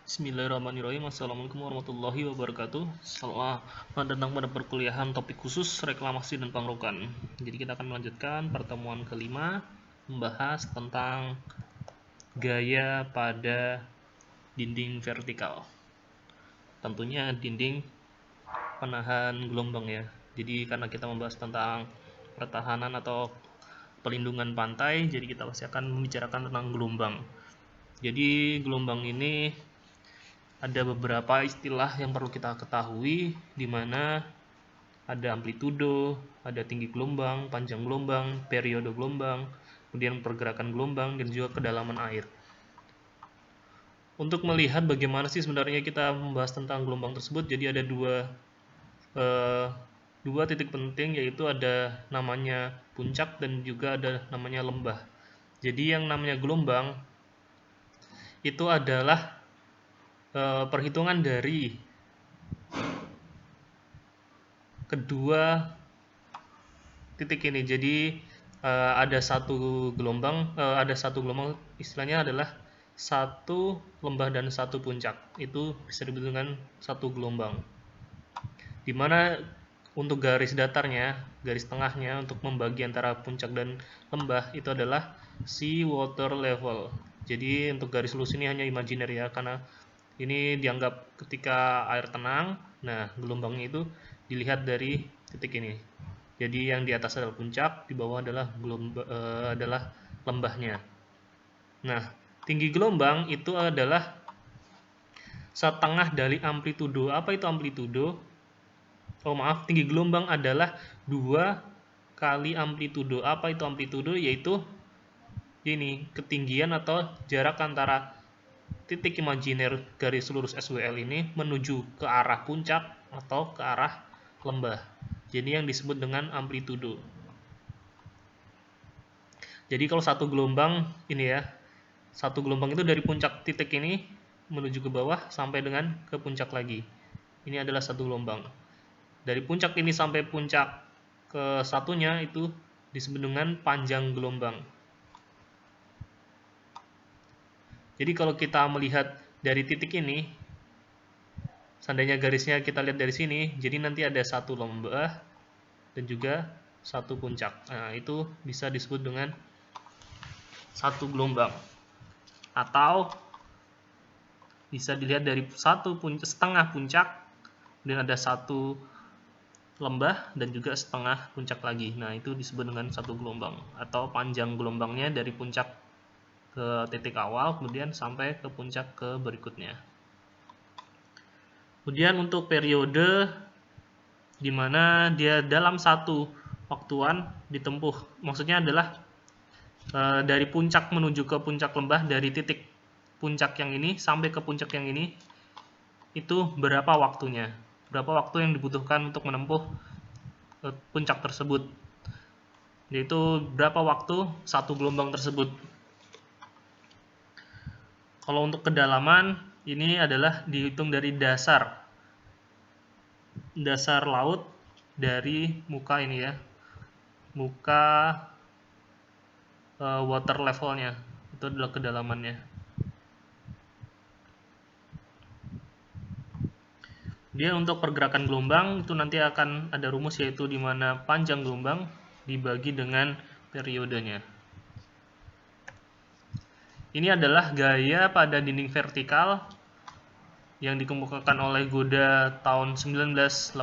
Bismillahirrahmanirrahim. Assalamualaikum warahmatullahi wabarakatuh. Selamat datang pada perkuliahan topik khusus reklamasi dan pengerukan. Jadi kita akan melanjutkan pertemuan kelima, membahas tentang gaya pada dinding vertikal. Tentunya dinding penahan gelombang ya. Jadi karena kita membahas tentang pertahanan atau pelindungan pantai, jadi kita pasti akan membicarakan tentang gelombang. Jadi gelombang ini ada beberapa istilah yang perlu kita ketahui, di mana ada amplitudo, ada tinggi gelombang, panjang gelombang, periode gelombang, kemudian pergerakan gelombang, dan juga kedalaman air. Untuk melihat bagaimana sih sebenarnya kita membahas tentang gelombang tersebut, jadi ada dua titik penting, yaitu ada namanya puncak dan juga ada namanya lembah. Jadi yang namanya gelombang itu adalah perhitungan dari kedua titik ini. Jadi ada satu gelombang, istilahnya adalah satu lembah dan satu puncak. Itu bisa disebut dengan satu gelombang. Dimana untuk garis datarnya, garis tengahnya untuk membagi antara puncak dan lembah itu adalah sea water level. Jadi untuk garis lurus ini hanya imajiner ya, karena ini dianggap ketika air tenang. Nah, gelombangnya itu dilihat dari titik ini. Jadi yang di atas adalah puncak, di bawah adalah adalah lembahnya. Nah, tinggi gelombang itu adalah setengah dari amplitudo. Apa itu amplitudo? Oh maaf, tinggi gelombang adalah 2 kali amplitudo. Apa itu amplitudo? Yaitu ini, ketinggian atau jarak antara titik imajiner garis lurus SWL ini menuju ke arah puncak atau ke arah lembah. Jadi yang disebut dengan amplitudo. Jadi kalau satu gelombang ini ya, satu gelombang itu dari puncak titik ini menuju ke bawah sampai dengan ke puncak lagi. Ini adalah satu gelombang. Dari puncak ini sampai puncak ke satunya itu disebut dengan panjang gelombang. Jadi kalau kita melihat dari titik ini, seandainya garisnya kita lihat dari sini, jadi nanti ada satu lembah dan juga satu puncak. Nah, itu bisa disebut dengan satu gelombang. Atau bisa dilihat dari setengah puncak, dan ada satu lembah dan juga setengah puncak lagi. Nah, itu disebut dengan satu gelombang atau panjang gelombangnya dari puncak ke titik awal kemudian sampai ke puncak ke berikutnya. Kemudian untuk periode, di mana dia dalam satu waktuan ditempuh, maksudnya adalah dari puncak menuju ke puncak lembah, dari titik puncak yang ini sampai ke puncak yang ini, itu berapa waktunya, berapa waktu yang dibutuhkan untuk menempuh puncak tersebut, yaitu berapa waktu satu gelombang tersebut. Kalau untuk kedalaman, ini adalah dihitung dari dasar laut dari muka ini ya, muka water levelnya, itu adalah kedalamannya. Dia untuk pergerakan gelombang itu nanti akan ada rumus, yaitu di mana panjang gelombang dibagi dengan periodenya. Ini adalah gaya pada dinding vertikal yang dikemukakan oleh Goda tahun 1986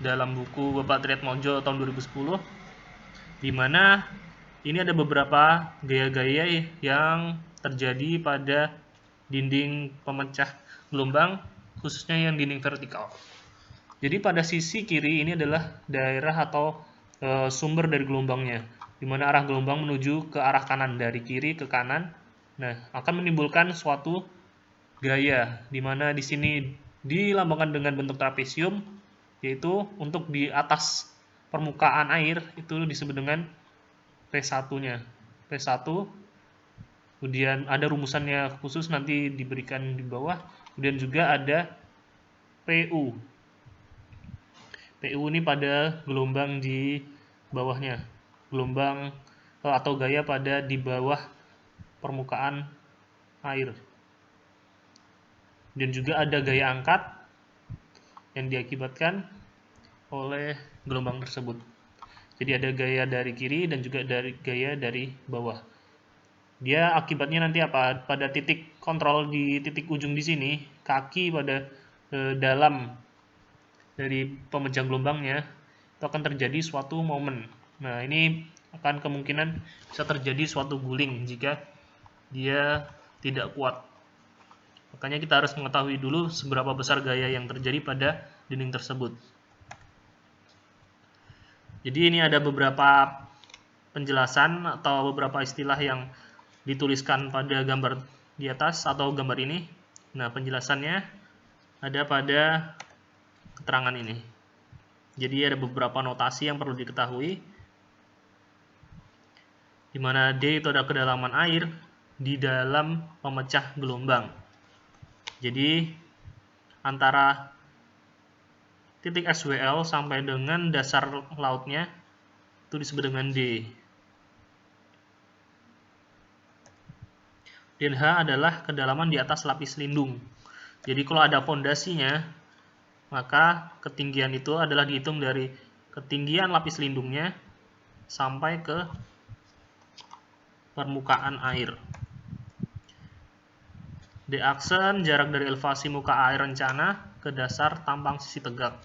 dalam buku Bapak Triatmojo tahun 2010, di mana ini ada beberapa gaya-gaya yang terjadi pada dinding pemecah gelombang, khususnya yang dinding vertikal. Jadi pada sisi kiri ini adalah daerah atau sumber dari gelombangnya, di mana arah gelombang menuju ke arah kanan, dari kiri ke kanan. Nah, akan menimbulkan suatu gaya, di mana di sini dilambangkan dengan bentuk trapesium, yaitu untuk di atas permukaan air itu disebut dengan P1-nya. P1, kemudian ada rumusannya khusus nanti diberikan di bawah. Kemudian juga ada PU. PU ini pada gelombang di bawahnya, gelombang atau gaya pada di bawah permukaan air. dan juga ada gaya angkat yang diakibatkan oleh gelombang tersebut. Jadi ada gaya dari kiri dan juga gaya dari bawah. Dia akibatnya nanti apa? Pada titik kontrol di titik ujung di sini, kaki pada dalam dari pemecah gelombangnya itu akan terjadi suatu momen. Nah, ini akan kemungkinan bisa terjadi suatu guling jika dia tidak kuat. Makanya kita harus mengetahui dulu seberapa besar gaya yang terjadi pada dinding tersebut. Jadi ini ada beberapa penjelasan atau beberapa istilah yang dituliskan pada gambar di atas atau gambar ini. Nah, penjelasannya ada pada keterangan ini. Jadi ada beberapa notasi yang perlu diketahui, di mana D itu adalah kedalaman air di dalam pemecah gelombang. Jadi antara titik SWL sampai dengan dasar lautnya itu disebut dengan D. Dan H adalah kedalaman di atas lapis lindung. Jadi kalau ada fondasinya, maka ketinggian itu adalah dihitung dari ketinggian lapis lindungnya sampai ke permukaan air. D aksen jarak dari elevasi muka air rencana ke dasar tampang sisi tegak.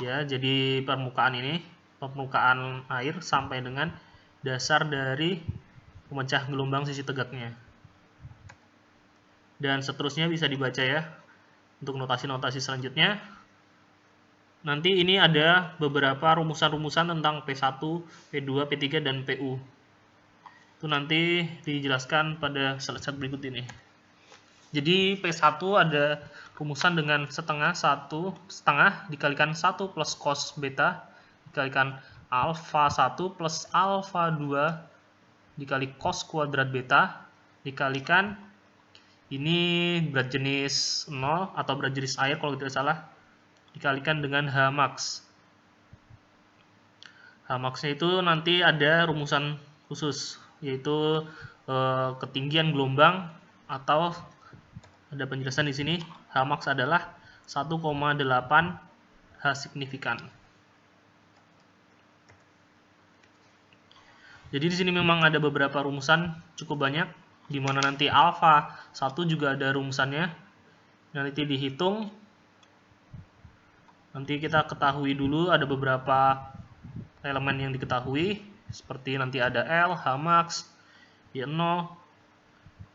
Ya, jadi permukaan ini, permukaan air sampai dengan dasar dari pemecah gelombang sisi tegaknya. Dan seterusnya bisa dibaca ya. Untuk notasi-notasi selanjutnya, nanti ini ada beberapa rumusan-rumusan tentang P1, P2, P3, dan PU. Itu nanti dijelaskan pada slide berikut ini. Jadi P1 ada rumusan dengan setengah dikalikan 1 plus cos beta dikalikan alpha 1 plus alpha 2 dikali cos kuadrat beta dikalikan ini berat jenis 0 atau berat jenis air kalau tidak salah dikalikan dengan H max. H max-nya itu nanti ada rumusan khusus yaitu ketinggian gelombang atau ada penjelasan di sini H max adalah 1,8 H signifikan. Jadi di sini memang ada beberapa rumusan cukup banyak di mana nanti alpha 1 juga ada rumusannya. Nanti dihitung. Nanti kita ketahui dulu ada beberapa elemen yang diketahui seperti nanti ada L, H max, Y0.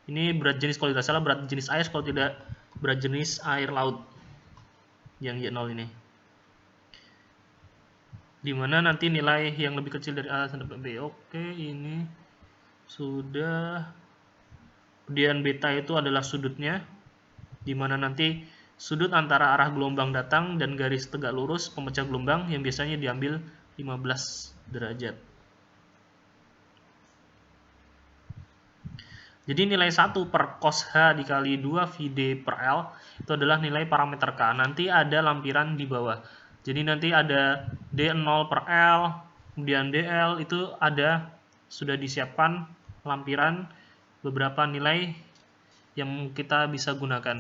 Ini berat jenis kalau tidak salah berat jenis air kalau tidak berat jenis air laut yang Y0 ini. Dimana nanti nilai yang lebih kecil dari A sampai B. Oke, ini sudah. Kemudian beta itu adalah sudutnya, dimana nanti sudut antara arah gelombang datang dan garis tegak lurus pemecah gelombang yang biasanya diambil 15 derajat. Jadi nilai 1 per cos H dikali 2 Vd per L itu adalah nilai parameter K. Nanti ada lampiran di bawah. Jadi nanti ada D0 per L, kemudian DL itu ada sudah disiapkan lampiran beberapa nilai yang kita bisa gunakan.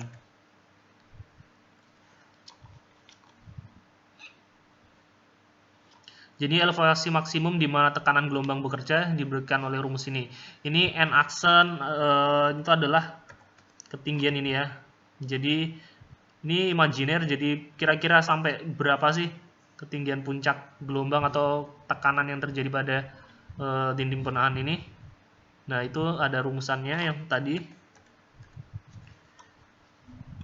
Jadi elevasi maksimum di mana tekanan gelombang bekerja diberikan oleh rumus ini. Ini N aksen itu adalah ketinggian ini ya. Jadi ini imajiner, jadi kira-kira sampai berapa sih ketinggian puncak gelombang atau tekanan yang terjadi pada dinding penahan ini. Nah, itu ada rumusannya yang tadi.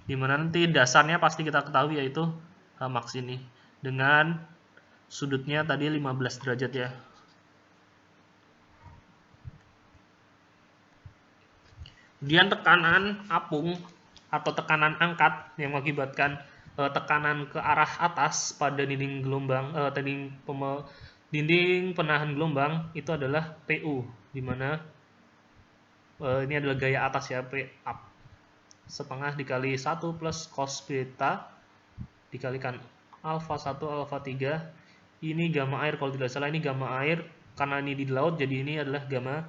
Dimana nanti dasarnya pasti kita ketahui yaitu H max ini. Dengan sudutnya tadi 15 derajat ya. Kemudian tekanan apung atau tekanan angkat yang mengakibatkan tekanan ke arah atas pada dinding gelombang dinding penahan gelombang itu adalah PU, di mana ini adalah gaya atas ya, P up setengah dikali 1 plus cos beta dikalikan alpha 1 alpha 3 ini gamma air kalau tidak salah, ini gamma air karena ini di laut jadi ini adalah gamma